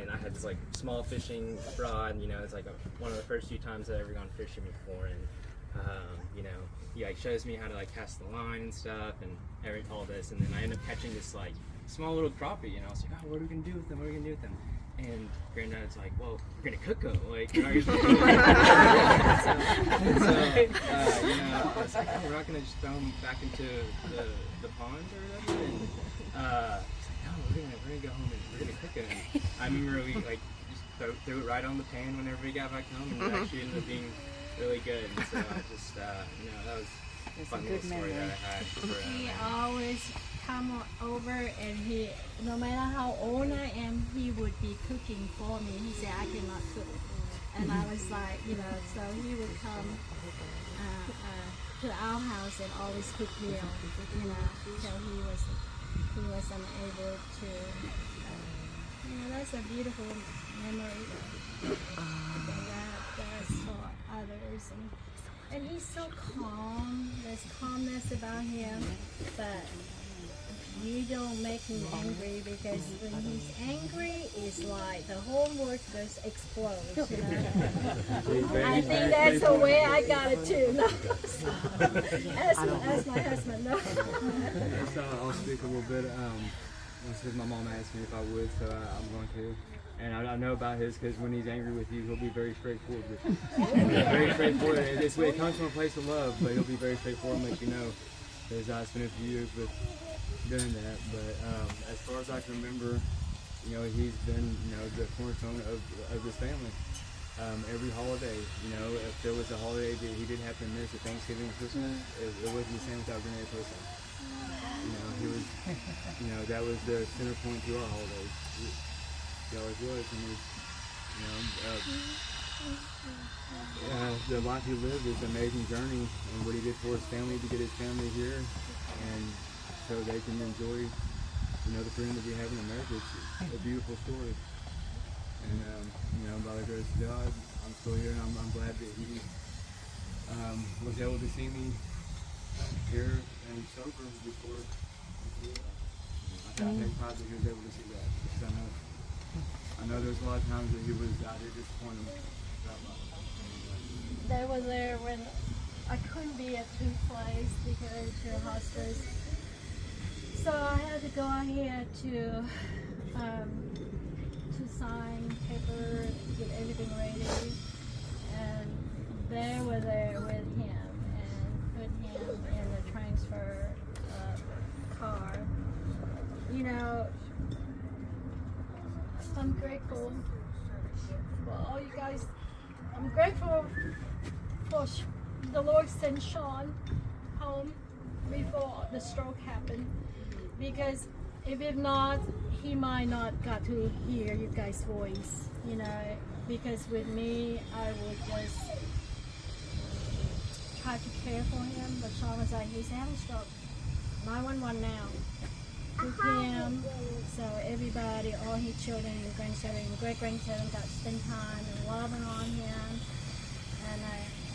and I had this like small fishing rod. You know, it's like one of the first few times I've ever gone fishing before, and you know, he like shows me how to like cast the line and stuff, and all this, and then I end up catching this like small little crappie, and I was like, oh, what are we gonna do with them? What are we gonna do with them? And Granddad's like, well, we're gonna cook them, like, you know, you know, I was like, oh, we're not gonna just throw them back into the pond or whatever. And no, we're gonna go home and we're gonna cook them. And I remember we like just threw it right on the pan whenever we got back home, and it actually ended up being really good. And so I just, you know, that was a fun little story that I had. He always come over, and he, no matter how old I am, he would be cooking for me. He said, I cannot cook. And I was like, you know, so he would come to our house and always cook meal, you know, till he wasn't able to. You know, that's a beautiful memory that's for others. And he's so calm. There's calmness about him, but you don't make him angry, because when he's angry, it's like the whole world just explodes. You know? I think that's the way I got it too. No. As my husband. No. So I'll speak a little bit. Because my mom asked me if I would, so I'm going to. And I know about his, because when he's angry with you, he'll be very straightforward with you. Very straightforward. It comes from a place of love, but he'll be very straightforward and let you know. Because I spent a few years with doing that. But as far as I can remember, you know, he's been, you know, the cornerstone of this family. Every holiday, you know, if there was a holiday that he didn't happen to miss, a Thanksgiving or Christmas, it wasn't the same without Renee Person. You know, he was, you know, that was the center point to our holidays. He always was, and he was, you know, the life he lived is an amazing journey, and what he did for his family to get his family here, and so they can enjoy, you know, the freedom that we have in America. It's a beautiful story, and you know, by the grace of God, I'm still here, and I'm glad that he was able to see me here and sober before. I take pride that he was able to see that, because I know there's a lot of times that he was out here disappointed about life. They were there when I couldn't be at two places because your hospice. So I had to go out here to sign paper, get everything ready, and they were there with him and put him in the transfer car. You know, I'm grateful for all you guys. I'm grateful for the Lord sent Sean home before the stroke happened, because if not, he might not got to hear you guys' voice, you know, because with me, I would just try to care for him, but Sean was like, he's having a stroke, 911 now. With him, so everybody, all his children and grandchildren and great-grandchildren got to spend time and loving on him. And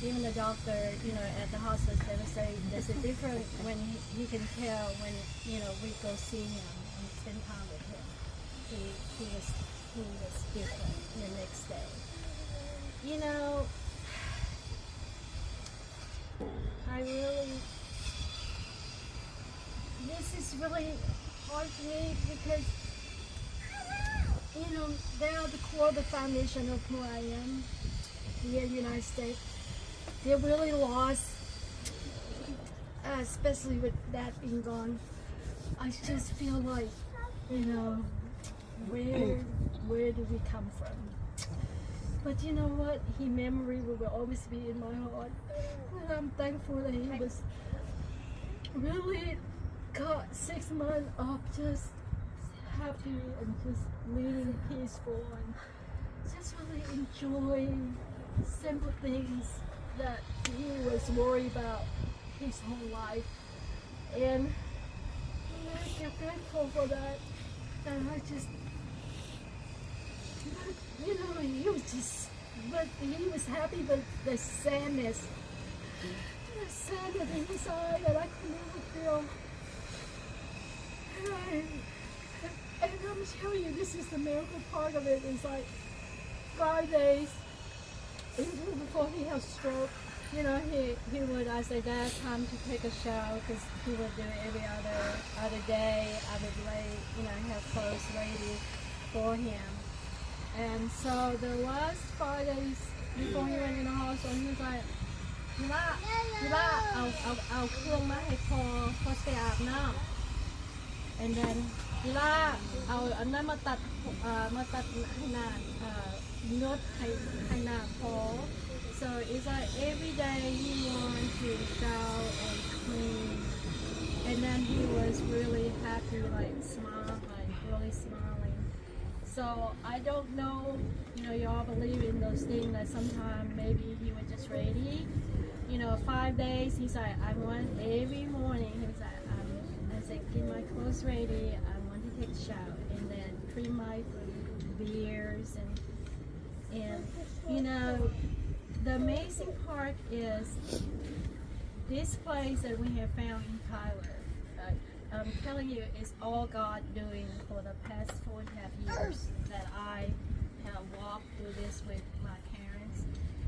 even the doctor, you know, at the hospice, they would say there's a difference when he can tell when, you know, we go see him and spend time with him. He was different the next day. You know, this is really hard for me, because, you know, they are the core, the foundation of who I am here in the United States. They're really lost, especially with that being gone. I just feel like, you know, where do we come from? But you know what? His memory will always be in my heart. And I'm thankful that he was really got 6 months of just happy and just leading peaceful and just really enjoying simple things that he was worried about his whole life. And I feel grateful for that. And I just, you know, he was just, but he was happy, but the sadness inside that I could never feel. And I'm telling you, this is the miracle part of it. It's like 5 days before he had stroke. You know, he would, I say, Dad, time to take a shower, because he would do it every other day. I would have clothes ready for him. And so the last 5 days before he went in the hospital, he was like, พี่ว่าเอาเครื่องมาให้พอไปอาบน้ำ and then พี่ว่าเอาอันนั้นมาตัดให้หน้านวดให้หน้าพอ so it's like every day he wanted to shower and clean, and then he was really happy, like really smiling. So I don't know, y'all believe in those things that sometimes maybe he was just ready. 5 days, he's like, I want every morning, he's like, I said, get my clothes ready, I want to take a shower, and then clean my beers, and the amazing part is this place that we have found in Tyler. I'm telling you, it's all God doing for the past 4.5 years that I have walked through this with my parents.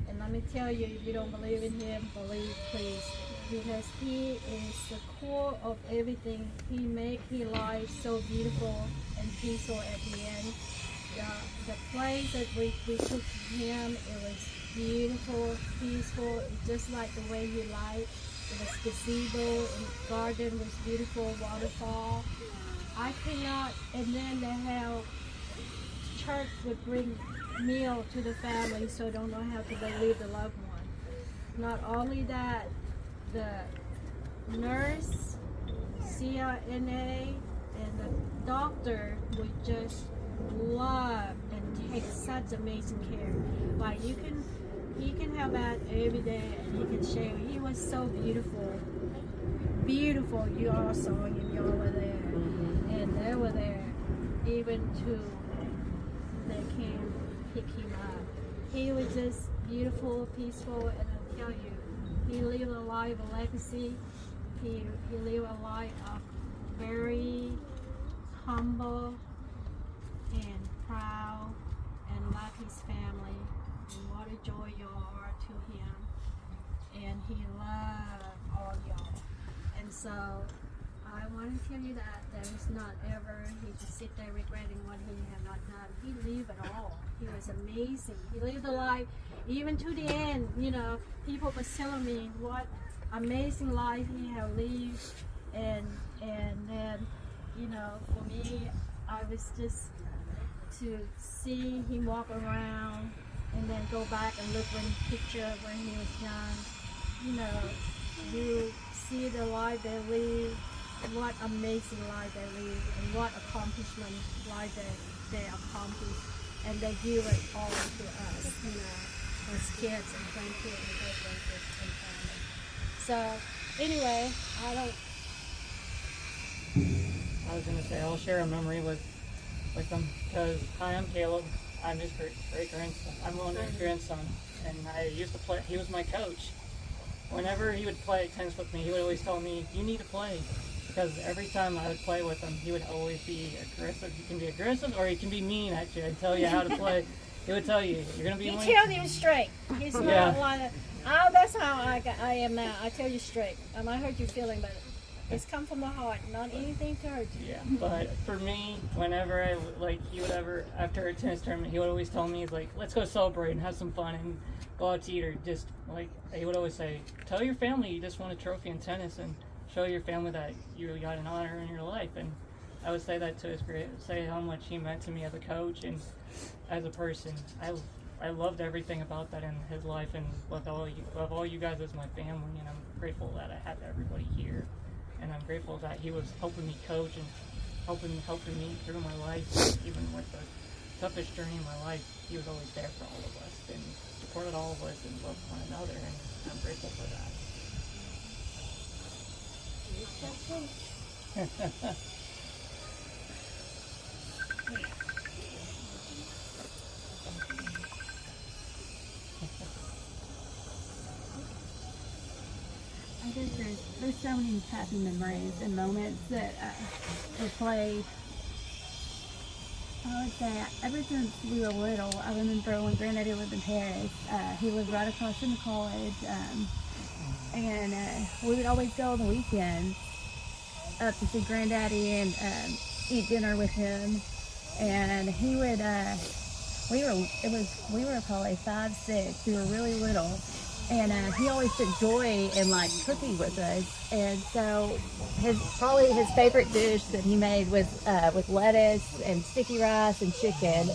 And let me tell you, if you don't believe in Him, believe please, because He is the core of everything. He make His life so beautiful and peaceful at the end. The place that we took Him, it was beautiful, peaceful, just like the way He liked. It was gazebo, and the garden was beautiful, waterfall. I cannot, and then they have church would bring meal to the family, so don't know how to believe the loved one. Not only that, the nurse, CRNA, and the doctor would just love and take such amazing care. Like he can have that every day, and he can share. He was so beautiful. You all saw him, y'all were there, and they were there, even to they came pick him up. He was just beautiful, peaceful, and I tell you, he lived a life of legacy. He lived a life of very humble and proud, and love his family, and what a joy y'all are to him, and he loved all y'all. And so I want to tell you that there is not ever he just sit there regretting what he had not done. He lived it all. He was amazing. He lived a life even to the end. People were telling me what amazing life he had lived, and then for me, I was just to see him walk around and then go back and look when picture when he was young. You see the life they live, what amazing life they live, and what accomplishment life they accomplish, and they give it all to us, as kids and grandkids and great-grandkids and family. So anyway, I was going to say, I'll share a memory with them, because hi, I'm Caleb. I'm his great grandson. I'm Wilder's grandson, and I used to play. He was my coach. Whenever he would play tennis with me, he would always tell me, "You need to play," because every time I would play with him, he would always be aggressive. He can be aggressive, or he can be mean. Actually, I'd tell you how to play. He would tell you, "You're going to be." You tell him straight. He's not like, oh, that's how I am now. I tell you straight. I might hurt your feeling, but it's come from the heart, not anything to hurt you. Yeah, but for me, whenever he would ever, after a tennis tournament, he would always tell me, he's like, let's go celebrate and have some fun and go out to eat, or just, he would always say, tell your family you just won a trophy in tennis, and show your family that you got an honor in your life. And I would say that to say how much he meant to me as a coach and as a person. I loved everything about that in his life, and love all you guys as my family, and I'm grateful that I had everybody here. And I'm grateful that he was helping me coach and helping me through my life. Even with the toughest journey in my life, he was always there for all of us and supported all of us and loved one another, and I'm grateful for that. I guess there's so many happy memories and moments that were played I would say ever since we were little, I remember when Granddaddy lived in Paris, he lived right across from the college, and we would always go on the weekends up to see Granddaddy and eat dinner with him. And he would, we were probably 5, 6, we were really little. And he always took joy in like cooking with us, and so probably his favorite dish that he made was with lettuce and sticky rice and chicken.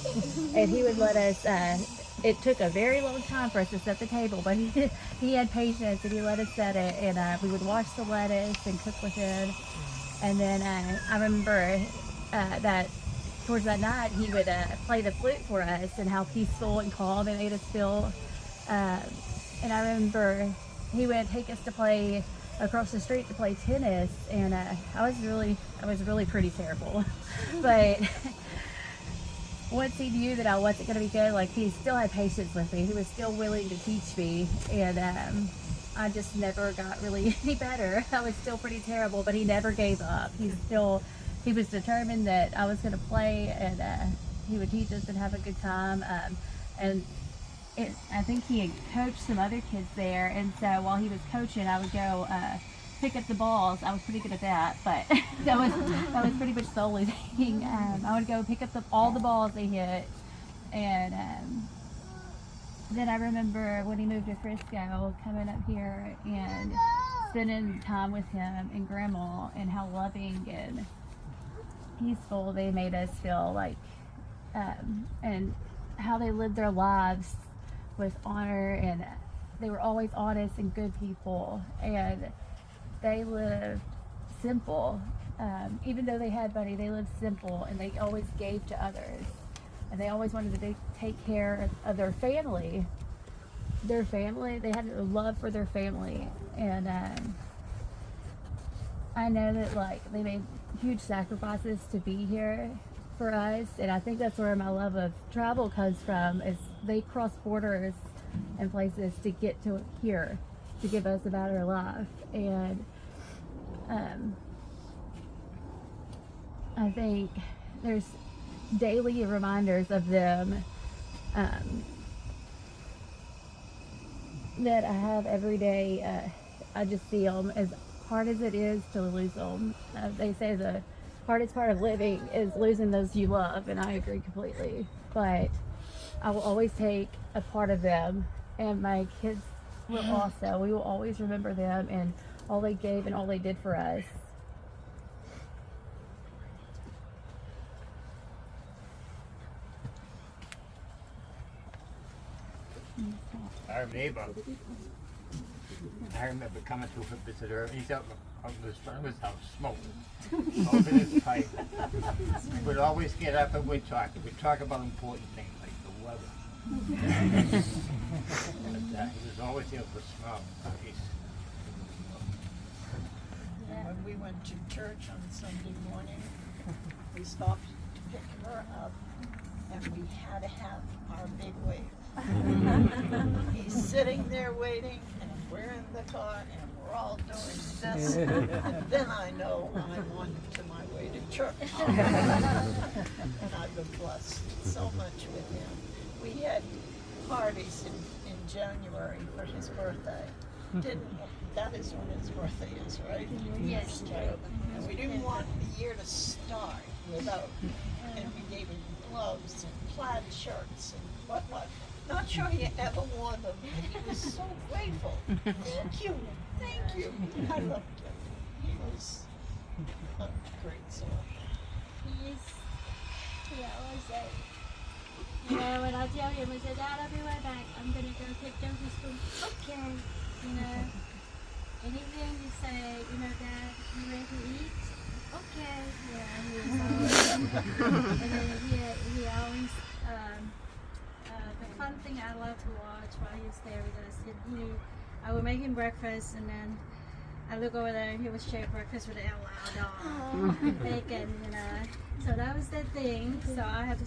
And he would let us. It took a very long time for us to set the table, but he had patience and he let us set it. And we would wash the lettuce and cook with him. And then I remember that towards that night he would play the flute for us, and how peaceful and calm it made us feel. And I remember he would take us to play across the street to play tennis, and I was really pretty terrible. But once he knew that I wasn't going to be good, like, he still had patience with me. He was still willing to teach me, and I just never got really any better. I was still pretty terrible, but he never gave up. He was determined that I was going to play, and he would teach us and have a good time. I think he had coached some other kids there, and so while he was coaching, I would go pick up the balls. I was pretty good at that, but that was pretty much the only thing. I would go pick up all the balls they hit, and then I remember when he moved to Frisco, coming up here and spending time with him and Grandma, and how loving and peaceful they made us feel, like, and how they lived their lives with honor, and they were always honest and good people, and they lived simple. Even though they had money, they lived simple, and they always gave to others, and they always wanted to take care of their family. They had a love for their family, and I know that, like, they made huge sacrifices to be here for us, and I think that's where my love of travel comes from, is they cross borders and places to get to here to give us a better life. And I think there's daily reminders of them that I have every day. I just see them, as hard as it is to lose them. They say the hardest part of living is losing those you love, and I agree completely. But I will always take a part of them, and my kids will also. We will always remember them and all they gave and all they did for us. Our neighbor, I remember coming to visit her, and he's out in front of his house smoking over his pipe. We would always get up and we'd talk about important things like the weather. But he was always able to smile. When we went to church on Sunday morning, we stopped to pick her up, and we had to have our big wave. He's sitting there waiting, and we're in the car, and we're all doing this, and then I know I'm on to my way to church. And I've been blessed so much with him. We had parties in January for his birthday. That is when his birthday is, right? Yes. And we didn't want the year to start without, and we gave him gloves and plaid shirts and whatnot. Not sure he ever wore them, and he was so grateful. Thank you, thank you. I loved him. He was a great soul. When I tell him, I said, Dad, I'll be right back. I'm going to go take Josie school. Okay. Anything you say, Dad, you ready to eat? Okay. Yeah, he was always, and then he always, the fun thing I love to watch while he was there with us, I would make him breakfast, and then I look over there and he would share breakfast with the LL dog and bacon, So that was the thing. So I had to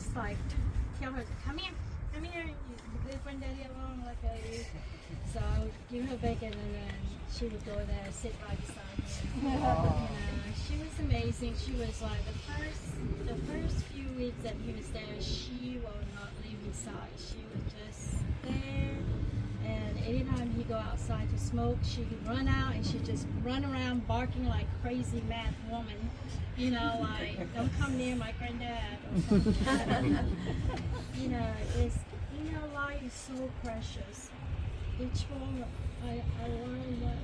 tell her, come here, come here, you good friend daddy along like so I would give her bacon and then she would go there, sit right beside me. You know, she was amazing. She was like the first few weeks that he was there, she will not leave his side. She was just there. And anytime he go outside to smoke, she could run out and she'd just run around barking like crazy mad woman. You know, like, don't come near my granddad or something. You know, life is so precious. Each moment I learned that,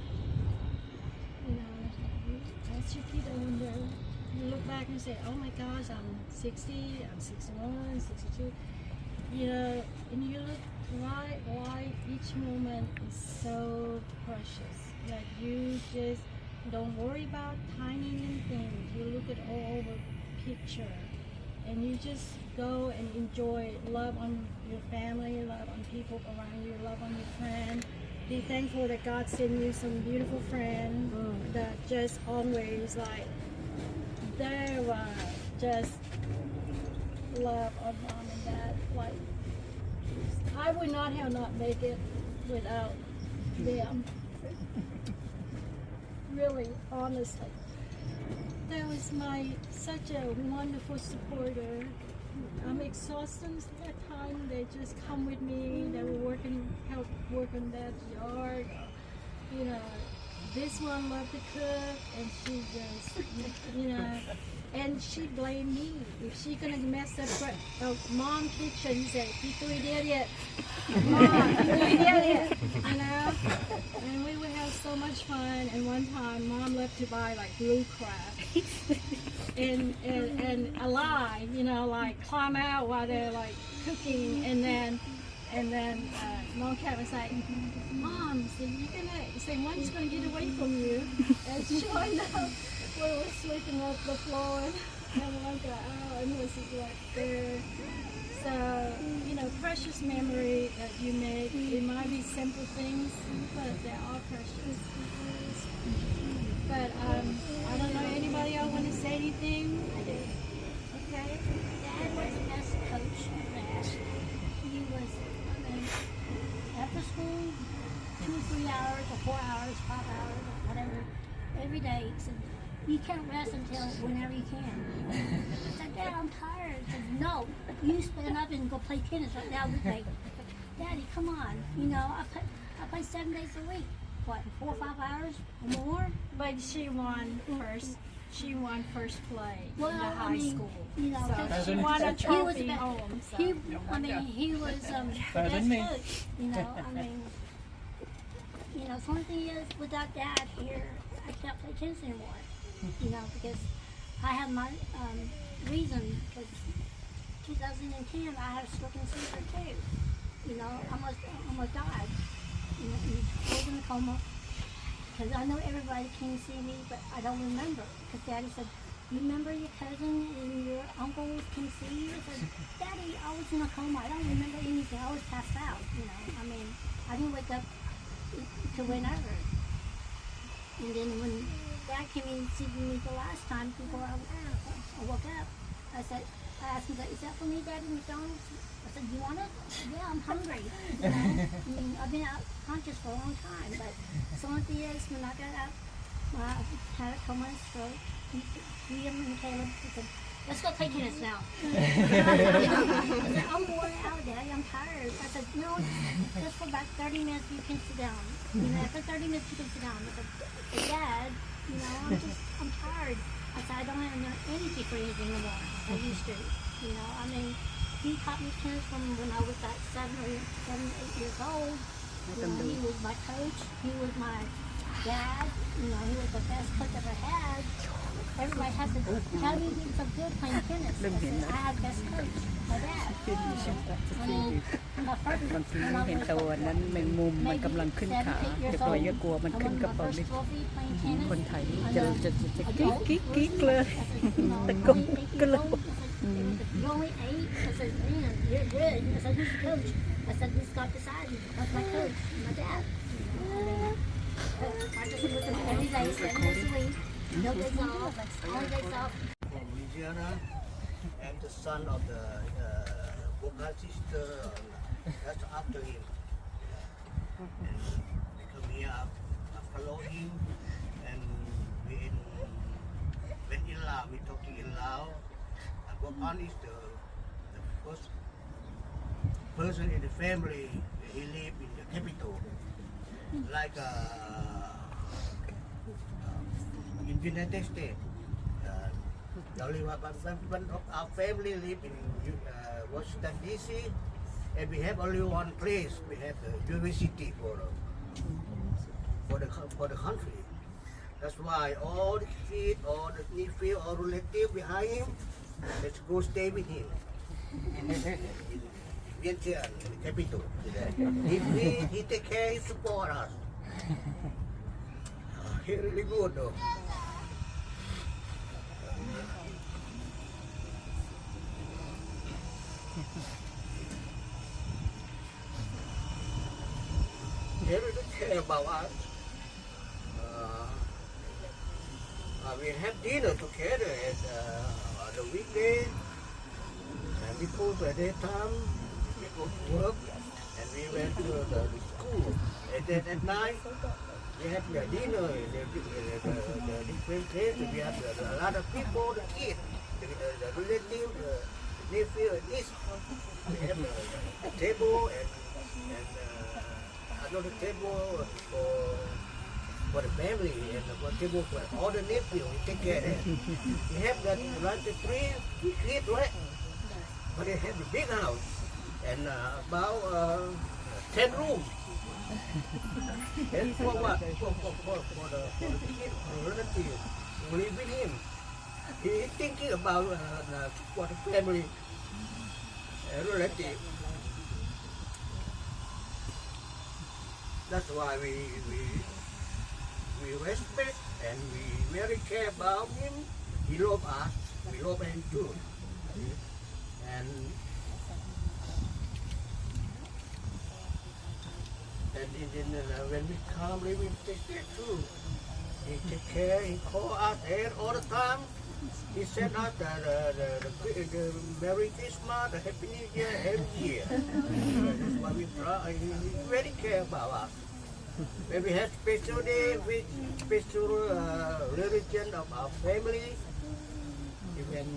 you know, as you get older, you look back and say, oh my gosh, I'm 60, I'm 61, 62. You know, and you look right, each moment is so precious. Like you just don't worry about tiny things. You look at all over picture and you just go and enjoy, love on your family, love on people around you, love on your friend. Be thankful that God sent you some beautiful friend that just always like there, just love on mom and dad. Like I would not have not make it without them. Really, honestly. That was such a wonderful supporter. I'm exhausted at time. They just come with me. They were help work on that yard. You know, this one loved to cook, and she just, you know, and she blamed me. If she gonna mess up mom kitchen, say, "People did it, mom, people did it," you know. And we would have so much fun. And one time, mom left to buy like blue crab. And alive, you know, like climb out while they're like cooking, and then Mom Cat was like, Mom, so one's gonna get away from you. And sure enough, we were sweeping up the floor, and one got out, and was like there. So, you know, precious memory that you make. It might be simple things, but they're all precious. But I don't know, anybody else want to say anything? I do. Okay. Dad was the best coach that he was, I mean, after school, 2 or 3 hours or 4 hours, 5 hours, or whatever, every day. He said, you can't rest until whenever you can. I said, Dad, I'm tired. He said, no, you stand up and go play tennis right now with me. Daddy, come on. You know, I play 7 days a week. What, 4 or 5 hours or more? But she won first. She won first play Well, in the high I mean, school. you know, So 'cause she won a he was trophy the home. So. He was best coach. You know, I mean, you know, the only thing is, without Dad here, I can't play tennis anymore. You know, because I have my reason. Because 2010, I had a stroke and seizure too. You know, almost died. You know, I was in a coma. Because I know everybody can see me, but I don't remember. Because Daddy said, you remember your cousin and your uncles can see you? I said, Daddy, I was in a coma. I don't remember anything. I was passed out, you know. I mean, I didn't wake up to whenever. And then when Dad came in to see me the last time before I woke up, I asked him, is that for me, Daddy McDonald's? I said, you want it? Yeah, I'm hungry. You know? I mean, I've been out conscious for a long time, but the only thing is, when I got out, I had a coma and stroke. William and Caleb said, let's go play tennis now. I said, I'm worn out, Daddy, I'm tired. I said, no, just for about 30 minutes you can sit down. You know, after 30 minutes you can sit down. I said, Dad, you know, I'm tired. I said, I don't have enough energy for anything anymore. I used to. You know, I mean, he taught me tennis from when I was like 7 or 8 years old. You know, he was my coach. He was my dad. You know, he was the best coach I ever had. Everybody has to, how do you get so good playing tennis? I said, I had the best coach, my dad. I mean, my first, บางทีเราเห็นตัวนั้นแมงมุมมันกำลังขึ้นขาแต่ปล่อยก็กลัวมันขึ้นกระเป๋านี่คนไทยจะกิ๊กเลยตะกุกก็เลย You only 8? I said, man, you're good. I said, who's the coach? I said, this guy beside you. That's my coach, my dad. I just with him every day, 7 days a week. No days off, all days off. From Louisiana, and the son of the vocalist That's after him. And they come here, I follow him, and when in Lao, we talking in Lao. Gopan is the first person in the family. He live in the capital, like in United States. Only one of our family live in Washington D.C. and we have only one place. We have the university for the country. That's why all the kids, all the nephew, all relatives behind him, let's go stay with him in Vientiane, in the capital. He take care, he support us. He really good though. He really care about us. We have dinner together at the weekday, and because by that time we go to work and we went to the school. And then at night we have the dinner in the different places. We have a lot of people, the kids, the relatives, the nephew, and niece. We have a table and another table for the family and one table for all the nephews. We take care of that. We have that around the 3 kids, right? But they have a big house and about 10 rooms. And for what? For the kid, for the relative, who live with him. He thinking about for the family relative. That's why we respect and we very care about him. He love us. We love him too. And when we come, we take care too. He take care. He call us all the time. He sent us the Merry Christmas, the Happy New Year every year. That's why we try. He very care about us. When we have special day, with special religion of our family, he can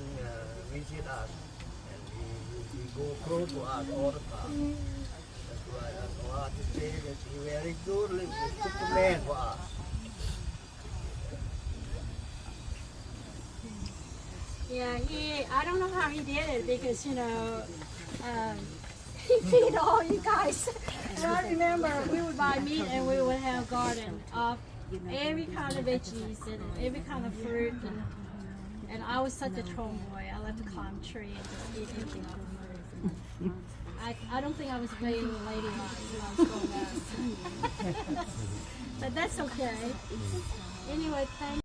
visit us and he go close to us all the time. That's why I'm glad to say that he very good, Superman for us. Yeah, I don't know how he did it because, you know, he feed all you guys. And I remember we would buy meat and we would have garden of every kind of veggies and every kind of fruit. And I was such a tomboy. I loved to climb a tree and just eat anything off the fruit. I don't think I was being ladylike when I was growing up. But that's okay. Anyway, thank